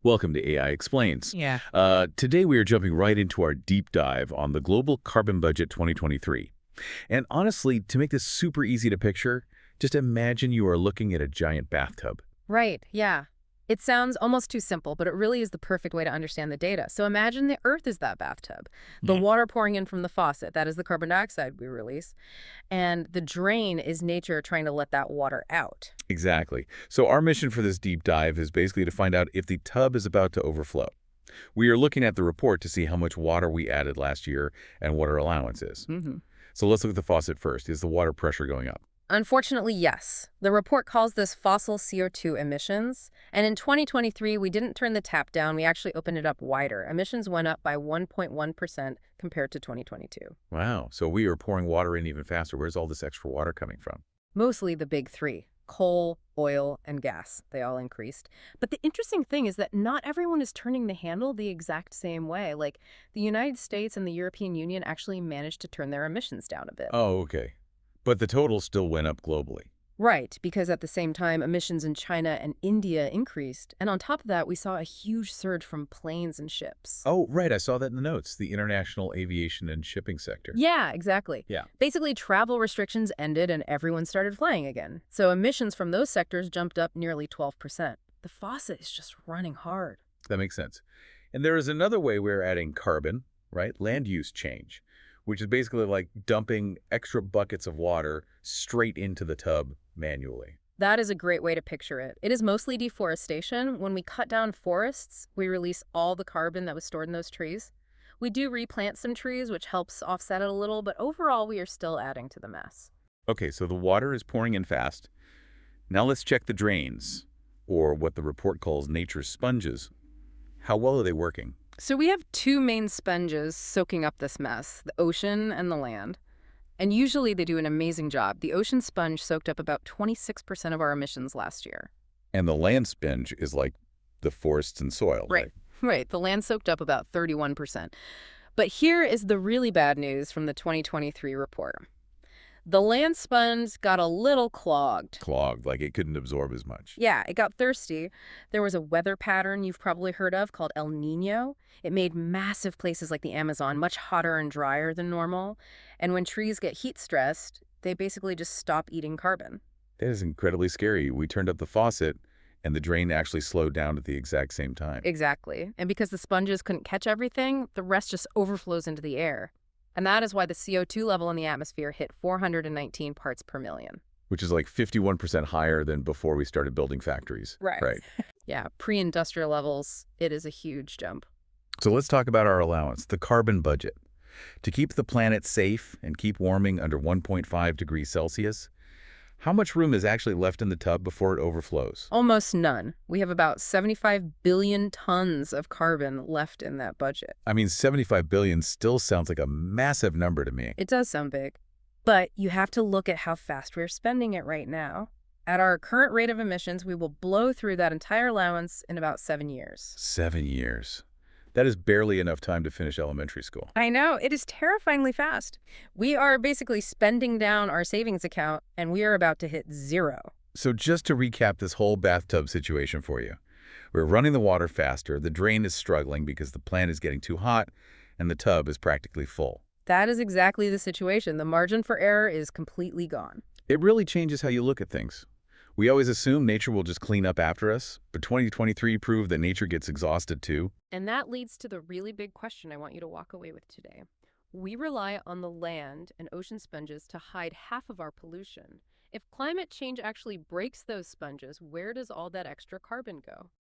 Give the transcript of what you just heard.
Welcome to AI Explains. Yeah. Today we are jumping right into our deep dive on the Global Carbon Budget 2023. And honestly, to make this super easy to picture, just imagine you are looking at a giant bathtub. Right, yeah. It sounds almost too simple, but it really is the perfect way to understand the data. So imagine the Earth is that bathtub. The water pouring in from the faucet, that is the carbon dioxide we release. And the drain is nature trying to let that water out. Exactly. So our mission for this deep dive is basically to find out if the tub is about to overflow. We are looking at the report to see how much water we added last year and what our allowance is. So let's look at the faucet first. Is the water pressure going up? Unfortunately, yes. The report calls this fossil CO2 emissions. And in 2023, we didn't turn the tap down. We actually opened it up wider. Emissions went up by 1.1% compared to 2022. Wow. So we are pouring water in even faster. Where's all this extra water coming from? Mostly the big three: coal, oil, and gas. They all increased. But the interesting thing is that not everyone is turning the handle the exact same way. Like, the United States and the European Union actually managed to turn their emissions down a bit. Oh, okay. But the total still went up globally. Right, because at the same time, emissions in China and India increased. And on top of that, we saw a huge surge from planes and ships. Oh, right. I saw that in the notes. The international aviation and shipping sector. Yeah, exactly. Yeah. Basically, travel restrictions ended and everyone started flying again. So emissions from those sectors jumped up nearly 12%. The faucet is just running hard. That makes sense. And there is another way we're adding carbon, right? Land use change, which is basically like dumping extra buckets of water straight into the tub manually. That is a great way to picture it. It is mostly deforestation. When we cut down forests, we release all the carbon that was stored in those trees. We do replant some trees, which helps offset it a little, but overall, we are still adding to the mess. Okay, so the water is pouring in fast. Now let's check the drains, or what the report calls nature's sponges. How well are they working? So we have two main sponges soaking up this mess: the ocean and the land. And usually they do an amazing job. The ocean sponge soaked up about 26% of our emissions last year. And the land sponge is like the forests and soil. Right. The land soaked up about 31%. But here is the really bad news from the 2023 report. The land sponge got a little clogged. Clogged, like it couldn't absorb as much. Yeah, it got thirsty. There was a weather pattern you've probably heard of called El Niño. It made massive places like the Amazon much hotter and drier than normal. And when trees get heat stressed, they basically just stop eating carbon. That is incredibly scary. We turned up the faucet, and the drain actually slowed down at the exact same time. Exactly. And because the sponges couldn't catch everything, the rest just overflows into the air. And that is why the CO2 level in the atmosphere hit 419 parts per million. Which is like 51% higher than before we started building factories. Right. Yeah, pre-industrial levels, it is a huge jump. So let's talk about our allowance, the carbon budget. To keep the planet safe and keep warming under 1.5 degrees Celsius, how much room is actually left in the tub before it overflows? Almost none. We have about 75 billion tons of carbon left in that budget. I mean, 75 billion still sounds like a massive number to me. It does sound big. But you have to look at how fast we're spending it right now. At our current rate of emissions, we will blow through that entire allowance in about 7 years. 7 years. That is barely enough time to finish elementary school. I know, it is terrifyingly fast. We are basically spending down our savings account, and we are about to hit zero. So just to recap this whole bathtub situation for you. We're running the water faster, the drain is struggling because the plant is getting too hot, and the tub is practically full. That is exactly the situation. The margin for error is completely gone. It really changes how you look at things. We always assume nature will just clean up after us, but 2023 proved that nature gets exhausted too. And that leads to the really big question I want you to walk away with today. We rely on the land and ocean sponges to hide half of our pollution. If climate change actually breaks those sponges, where does all that extra carbon go?